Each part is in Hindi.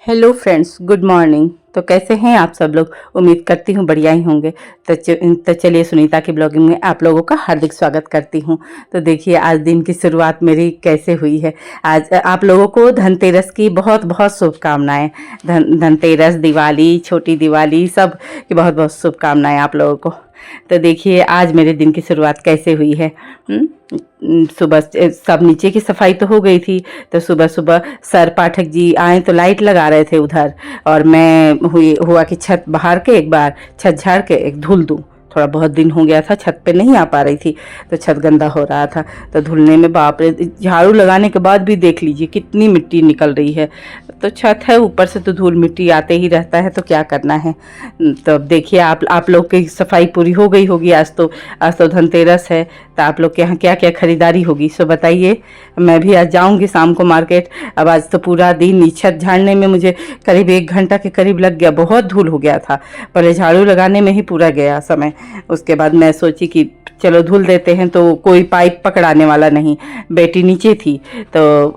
Hello friends, good morning. तो कैसे हैं आप सब लोग? उम्मीद करती हूँ बढ़िया ही होंगे। तो चलिए सुनीता की ब्लॉगिंग में आप लोगों का हार्दिक स्वागत करती हूँ। तो देखिए आज दिन की शुरुआत मेरी कैसे हुई है। आज आप लोगों को धनतेरस की बहुत बहुत शुभकामनाएं। धनतेरस, दिवाली, छोटी दिवाली, सब की बहुत बहुत शुभकामनाएं आप लोगों को। तो देखिए आज मेरे दिन की शुरुआत कैसे हुई है। सुबह सब नीचे की सफाई तो हो गई थी। तो सुबह सुबह सर पाठक जी आए तो लाइट लगा रहे थे उधर, और मैं हुआ कि छत बाहर के एक बार छत झाड़ के एक धुल दूँ। थोड़ा बहुत दिन हो गया था छत पे नहीं आ पा रही थी, तो छत गंदा हो रहा था। तो धुलने में बाप रे, झाड़ू लगाने के बाद भी देख लीजिए कितनी मिट्टी निकल रही है। तो छत है ऊपर से तो धूल मिट्टी आते ही रहता है, तो क्या करना है। तो अब देखिए आप लोग की सफाई पूरी हो गई होगी। आज तो धनतेरस है। तो आप लोग के यहाँ क्या क्या खरीदारी होगी सो बताइए। मैं भी आज जाऊंगी शाम को मार्केट। अब आज तो पूरा दिन छत झाड़ने में मुझे करीब 1 घंटा के करीब लग गया। बहुत धूल हो गया था, पहले झाड़ू लगाने में ही पूरा गया समय। उसके बाद मैं सोची कि चलो धुल देते हैं, तो कोई पाइप पकड़ाने वाला नहीं। बेटी नीचे थी तो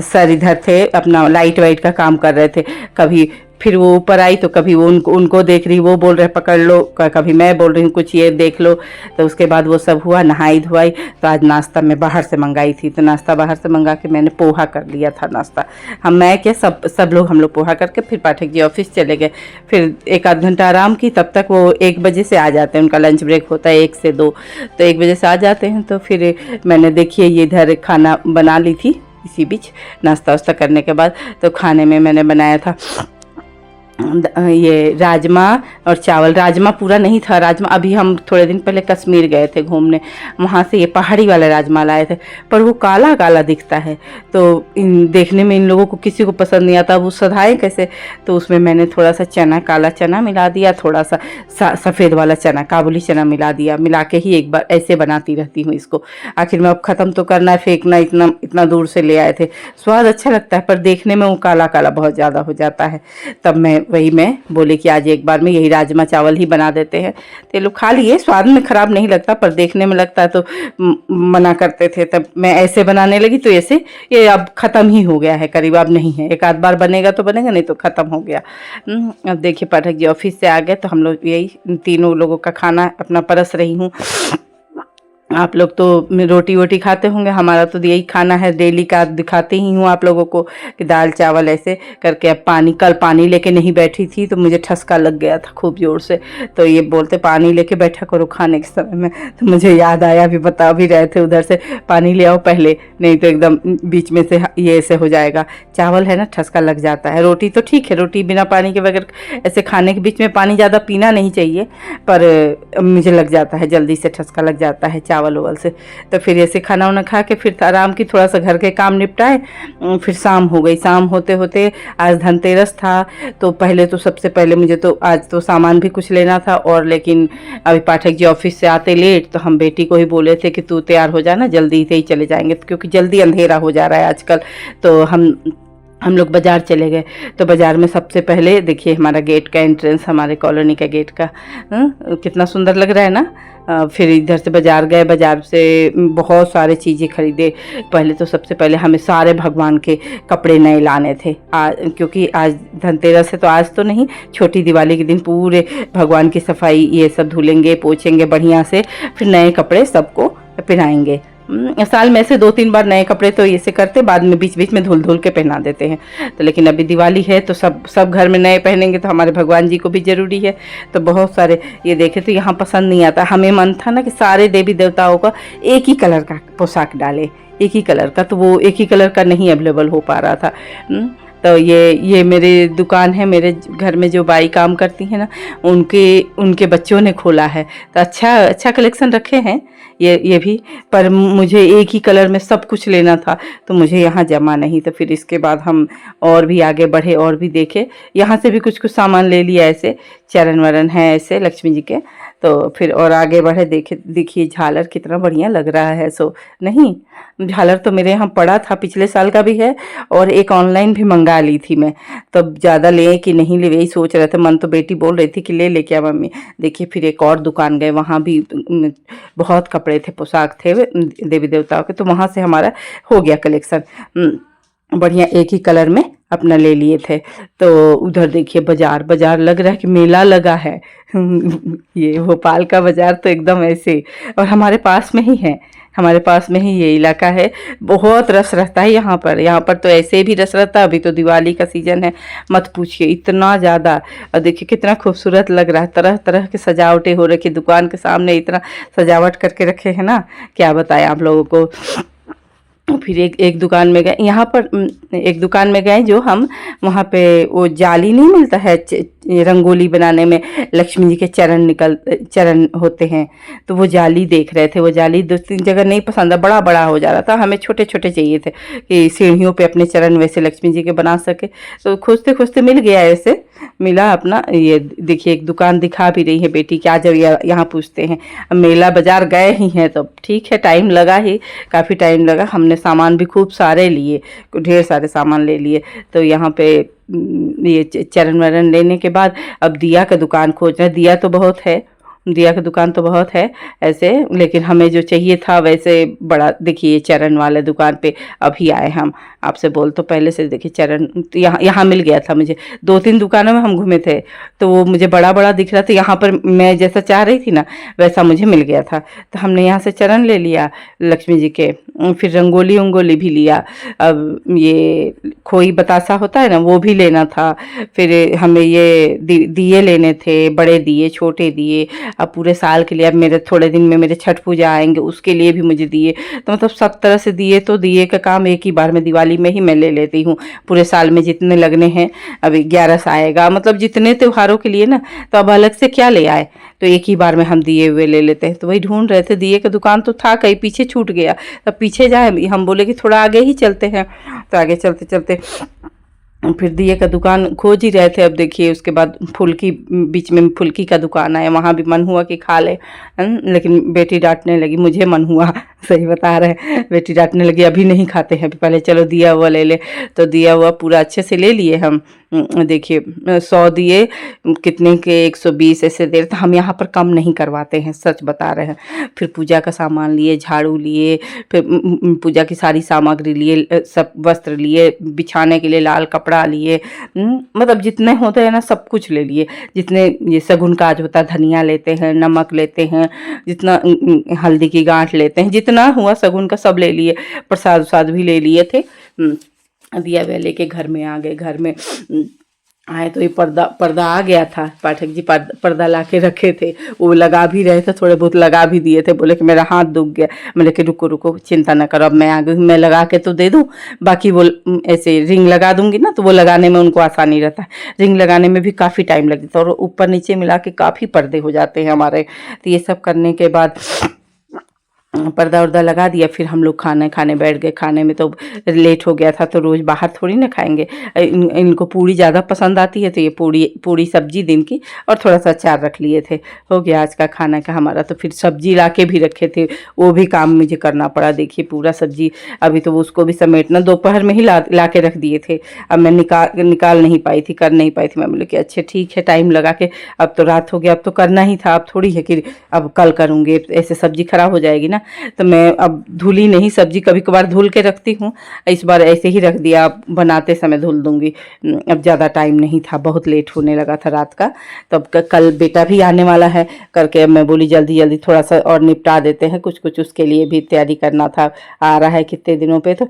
सर इधर थे, अपना लाइट वाइट का काम कर रहे थे। कभी फिर वो ऊपर आई तो कभी वो उनको देख रही, वो बोल रहे पकड़ लो, कभी मैं बोल रही हूँ कुछ ये देख लो। तो उसके बाद वो सब हुआ, नहाई धुआई। तो आज नाश्ता मैं बाहर से मंगाई थी, तो नाश्ता बाहर से मंगा के मैंने पोहा कर लिया था नाश्ता। मैं क्या, सब लोग हम लोग पोहा करके फिर पाठक जी ऑफिस चले गए। फिर 1 आध घंटा आराम की, तब तक वो 1 बजे से आ जाते हैं, उनका लंच ब्रेक होता है 1 से 2। तो 1 बजे से आ जाते हैं। तो फिर मैंने देखिए ये इधर खाना बना ली थी इसी बीच, नाश्ता वास्ता करने के बाद। तो खाने में मैंने बनाया था ये राजमा और चावल। राजमा पूरा नहीं था, राजमा अभी हम थोड़े दिन पहले कश्मीर गए थे घूमने, वहाँ से ये पहाड़ी वाला राजमा लाए थे, पर वो काला काला दिखता है। तो देखने में इन लोगों को किसी को पसंद नहीं आता, वो सधाए कैसे। तो उसमें मैंने थोड़ा सा चना, काला चना मिला दिया, थोड़ा सा सफ़ेद वाला चना, काबुली चना मिला दिया। मिला के ही एक बार ऐसे बनाती रहती हूँ इसको। आखिर में अब ख़त्म तो करना है, फेंकना, इतना दूर से ले आए थे। स्वाद अच्छा लगता है, पर देखने में वो काला काला बहुत ज़्यादा हो जाता है। तब वही मैं बोले कि आज एक बार में यही राजमा चावल ही बना देते हैं। तो लोग खा लिए, स्वाद में खराब नहीं लगता, पर देखने में लगता है तो मना करते थे। तब मैं ऐसे बनाने लगी, तो ऐसे ये अब ख़त्म ही हो गया है करीब, अब नहीं है। 1 आध बार बनेगा तो बनेगा, नहीं तो ख़त्म हो गया। अब देखिए पाठक जी ऑफिस से आ गए, तो हम लोग यही तीनों लोगों का खाना अपना परस रही हूँ। आप लोग तो रोटी वोटी खाते होंगे, हमारा तो यही खाना है डेली का। दिखाती ही हूँ आप लोगों को कि दाल चावल ऐसे करके। अब कल पानी लेके नहीं बैठी थी, तो मुझे ठसका लग गया था खूब ज़ोर से। तो ये बोलते पानी लेके बैठा करो खाने के समय में। तो मुझे याद आया, अभी बता भी रहे थे उधर से पानी ले आओ पहले, नहीं तो एकदम बीच में से ये ऐसे हो जाएगा। चावल है ना, ठसका लग जाता है। रोटी तो ठीक है, रोटी बिना पानी के बगैर ऐसे खाने के बीच में पानी ज़्यादा पीना नहीं चाहिए, पर मुझे लग जाता है, जल्दी से ठसका लग जाता है चावल उवल से। तो फिर ऐसे खाना वाना खा के फिर आराम की, थोड़ा सा घर के काम निपटाए। फिर शाम हो गई। शाम होते होते आज धनतेरस था, तो पहले तो सबसे पहले मुझे तो आज तो सामान भी कुछ लेना था, और लेकिन अभी पाठक जी ऑफिस से आते लेट, तो हम बेटी को ही बोले थे कि तू तैयार हो जाना, जल्दी से ही चले जाएंगे, क्योंकि जल्दी अंधेरा हो जा रहा है आजकल। तो हम लोग बाज़ार चले गए। तो बाज़ार में सबसे पहले देखिए हमारा गेट का एंट्रेंस, हमारे कॉलोनी का गेट का कितना सुंदर लग रहा है ना। फिर इधर से बाज़ार गए, बाज़ार से बहुत सारे चीज़ें खरीदे। पहले तो सबसे पहले हमें सारे भगवान के कपड़े नए लाने थे, क्योंकि आज धनतेरस है। तो आज तो नहीं, छोटी दिवाली के दिन पूरे भगवान की सफाई ये सब धुलेंगे पोछेंगे बढ़िया से, फिर नए कपड़े सबको पहनाएंगे। साल में से 2-3 बार नए कपड़े तो ऐसे करते, बाद में बीच बीच में धुल के पहना देते हैं। तो लेकिन अभी दिवाली है, तो सब घर में नए पहनेंगे, तो हमारे भगवान जी को भी ज़रूरी है। तो बहुत सारे ये देखे, तो यहाँ पसंद नहीं आता। हमें मन था ना कि सारे देवी देवताओं का एक ही कलर का पोशाक डाले, एक ही कलर का, तो वो एक ही कलर का नहीं अवेलेबल हो पा रहा था। तो ये मेरे दुकान है, मेरे घर में जो बाई काम करती हैं ना, उनके बच्चों ने खोला है। तो अच्छा कलेक्शन रखे हैं ये भी, पर मुझे एक ही कलर में सब कुछ लेना था, तो मुझे यहाँ जमा नहीं। तो फिर इसके बाद हम और भी आगे बढ़े, और भी देखे, यहाँ से भी कुछ सामान ले लिया। ऐसे चरण वरण है ऐसे लक्ष्मी जी के। तो फिर और आगे बढ़े, देखिए झालर कितना बढ़िया लग रहा है। सो नहीं, झालर तो मेरे यहाँ पड़ा था, पिछले साल का भी है, और एक ऑनलाइन भी मंगा ली थी मैं। तब ज़्यादा ले कि नहीं ले, यही सोच रहे थे। मन तो बेटी बोल रही थी कि ले क्या मम्मी। देखिए फिर एक और दुकान गए, वहाँ भी बहुत कपड़े थे, पोशाक थे देवी देवताओं के। तो वहाँ से हमारा हो गया कलेक्शन बढ़िया, एक ही कलर में अपना ले लिए थे। तो उधर देखिए बाजार बाजार लग रहा है कि मेला लगा है। ये भोपाल का बाजार तो एकदम ऐसे, और हमारे पास में ही है, हमारे पास में ही ये इलाका है। बहुत रस रहता है यहाँ पर, यहाँ पर तो ऐसे भी रस रहता है। अभी तो दिवाली का सीजन है, मत पूछिए, इतना ज़्यादा। और देखिए कितना खूबसूरत लग रहा है, तरह तरह की सजावटें हो रखी दुकान के सामने, इतना सजावट करके रखे हैं ना, क्या बताएं आप लोगों को। फिर एक दुकान में गए, यहाँ पर एक दुकान में गए जो हम, वहाँ पे वो जाली नहीं मिलता है रंगोली बनाने में, लक्ष्मी जी के चरण होते हैं, तो वो जाली देख रहे थे। वो जाली 2-3 जगह नहीं पसंद है, बड़ा बड़ा हो जा रहा था, हमें छोटे छोटे चाहिए थे कि सीढ़ियों पे अपने चरण वैसे लक्ष्मी जी के बना सके। तो खोजते खोजते मिल गया, ऐसे मिला अपना। ये देखिए एक दुकान दिखा भी रही है बेटी, क्या जब यहाँ पूछते हैं। अब मेला बाजार गए ही हैं तो ठीक है, टाइम लगा ही, काफ़ी टाइम लगा। हमने सामान भी खूब सारे लिए, ढेर सारे सामान ले लिए। तो यहाँ पे ये चरण वरण लेने के बाद अब दिया का दुकान खोज रहे। दिया तो बहुत है, दिया की दुकान तो बहुत है ऐसे, लेकिन हमें जो चाहिए था वैसे बड़ा, देखिए चरण वाले दुकान पे अभी आए हम। आपसे बोल तो पहले से देखिए चरण तो यहाँ मिल गया था मुझे। 2-3 दुकानों में हम घूमे थे तो वो मुझे बड़ा बड़ा दिख रहा था, यहाँ पर मैं जैसा चाह रही थी ना वैसा मुझे मिल गया था। तो हमने यहाँ से चरण ले लिया लक्ष्मी जी के, फिर रंगोली उंगोली भी लिया। अब ये खोई बतासा होता है ना, वो भी लेना था। फिर हमें ये दिए लेने थे, बड़े दिए छोटे दिए। अब पूरे साल के लिए, अब मेरे थोड़े दिन में मेरे छठ पूजा आएंगे, उसके लिए भी मुझे दिए। तो मतलब सब तरह से दिए, तो दिए का काम एक ही बार में दिवाली में ही मैं ले लेती हूँ। पूरे साल में जितने लगने हैं, अभी 11 आएगा, मतलब जितने त्योहारों के लिए ना, तो अब अलग से क्या ले आए, तो एक ही बार में हम दिए हुए ले लेते हैं। तो वही ढूंढ रहे थे, दिए का दुकान तो था कहीं पीछे छूट गया। तब पीछे जाए, हम बोले कि थोड़ा आगे ही चलते हैं। तो आगे चलते चलते फिर दिए का दुकान खोज ही रहे थे। अब देखिए उसके बाद फुल्की, बीच में फुल्की का दुकान आया, वहाँ भी मन हुआ कि खा ले, लेकिन बेटी डांटने लगी, मुझे मन हुआ, सही बता रहे, बेटी डांटने लगी अभी नहीं खाते हैं, पहले चलो दिया हुआ ले ले। तो दिया हुआ पूरा अच्छे से ले लिए हम। देखिए 100 दिए कितने के 120 ऐसे देर, तो हम यहाँ पर कम नहीं करवाते हैं, सच बता रहे हैं। फिर पूजा का सामान लिए, झाड़ू लिए, फिर पूजा की सारी सामग्री लिए, सब वस्त्र लिए, बिछाने के लिए लाल कपड़ा लिए, मतलब जितने होते हैं ना सब कुछ ले लिए। जितने ये शगुन काज होता है, धनिया लेते हैं, नमक लेते हैं, जितना हल्दी की गांठ लेते हैं, जितना हुआ शगुन का सब ले लिए। प्रसाद उसाद भी ले लिए थे। दिया वे लेके घर में आ गए। घर में आए तो ये पर्दा आ गया था, पाठक जी पर्दा ला के रखे थे, वो लगा भी रहे थे, थोड़े बहुत लगा भी दिए थे। बोले कि मेरा हाथ दुख गया। मैंने कि रुको रुको चिंता न करो, अब मैं आ गई, मैं लगा के तो दे दूँ, बाकी वो ऐसे रिंग लगा दूंगी ना, तो वो लगाने में उनको आसानी रहता है। रिंग लगाने में भी काफ़ी टाइम लगता है, और ऊपर नीचे मिला के काफ़ी पर्दे हो जाते हैं हमारे। तो ये सब करने के बाद पर्दा उर्दा लगा दिया। फिर हम लोग खाना खाने बैठ गए। खाने में तो लेट हो गया था, तो रोज़ बाहर थोड़ी ना खाएंगे। इनको पूड़ी ज़्यादा पसंद आती है, तो ये पूड़ी सब्जी दिन की और थोड़ा सा अचार रख लिए थे। हो गया आज का खाना का हमारा। तो फिर सब्जी ला के भी रखे थे, वो भी काम मुझे करना पड़ा। देखिए पूरा सब्जी अभी तो उसको भी समेटना, दोपहर में ही ला के रख दिए थे। अब मैं निकाल नहीं पाई थी, कर नहीं पाई थी। मैं बोले कि अच्छा ठीक है, टाइम लगा के, अब तो रात हो गया, अब तो करना ही था, अब थोड़ी है कि अब कल करूँगी, ऐसे सब्जी खराब हो जाएगी ना। तो मैं अब धुली नहीं सब्जी, कभी कभार धुल के रखती हूँ, इस बार ऐसे ही रख दिया, अब बनाते समय धुल दूंगी। अब ज़्यादा टाइम नहीं था, बहुत लेट होने लगा था रात का। तो अब कल बेटा भी आने वाला है करके, अब मैं बोली जल्दी जल्दी थोड़ा सा और निपटा देते हैं, कुछ कुछ उसके लिए भी तैयारी करना था। आ रहा है कितने दिनों पे, तो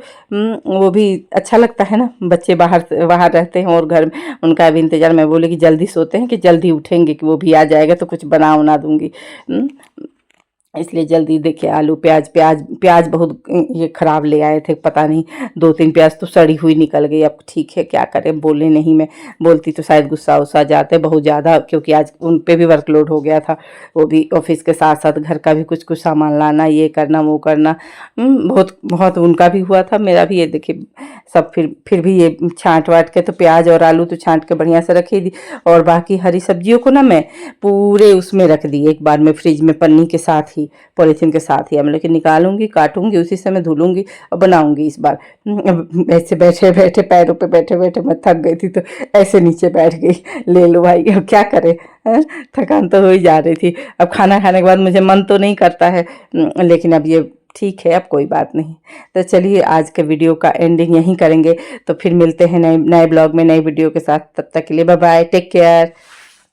वो भी अच्छा लगता है ना, बच्चे बाहर रहते हैं और घर में उनका भी इंतजार। मैं बोली कि जल्दी सोते हैं कि जल्दी उठेंगे कि वो भी आ जाएगा तो कुछ बना दूंगी, इसलिए जल्दी। देखिए आलू प्याज बहुत ये ख़राब ले आए थे, पता नहीं 2-3 प्याज तो सड़ी हुई निकल गई। अब ठीक है क्या करें, बोले नहीं, मैं बोलती तो शायद गुस्सा उस्सा जाते बहुत ज़्यादा, क्योंकि आज उन पे भी वर्कलोड हो गया था। वो भी ऑफिस के साथ साथ घर का भी कुछ सामान लाना, ये करना वो करना, बहुत बहुत उनका भी हुआ था, मेरा भी। ये देखिए सब फिर भी ये छाँट वाट के, तो प्याज और आलू तो छाँट के बढ़िया से रखी दी, और बाकी हरी सब्जियों को ना मैं पूरे उसमें रख दी एक बार में, फ्रिज में पन्नी के साथ ही, पॉलीथीन के साथ ही। अब लेकिन निकालूंगी, काटूंगी, उसी समय धुलूंगी और बनाऊंगी इस बार। ऐसे बैठे बैठे पैरों पे बैठे बैठे मैं थक गई थी, तो ऐसे नीचे बैठ गई, ले लो भाई अब क्या करे, थकान तो हो ही जा रही थी। अब खाना खाने के बाद मुझे मन तो नहीं करता है, लेकिन अब ये ठीक है, अब कोई बात नहीं। तो चलिए आज के वीडियो का एंडिंग यहीं करेंगे, तो फिर मिलते हैं नए नए ब्लॉग में नई वीडियो के साथ। तब तक के लिए बाय बाय, टेक केयर।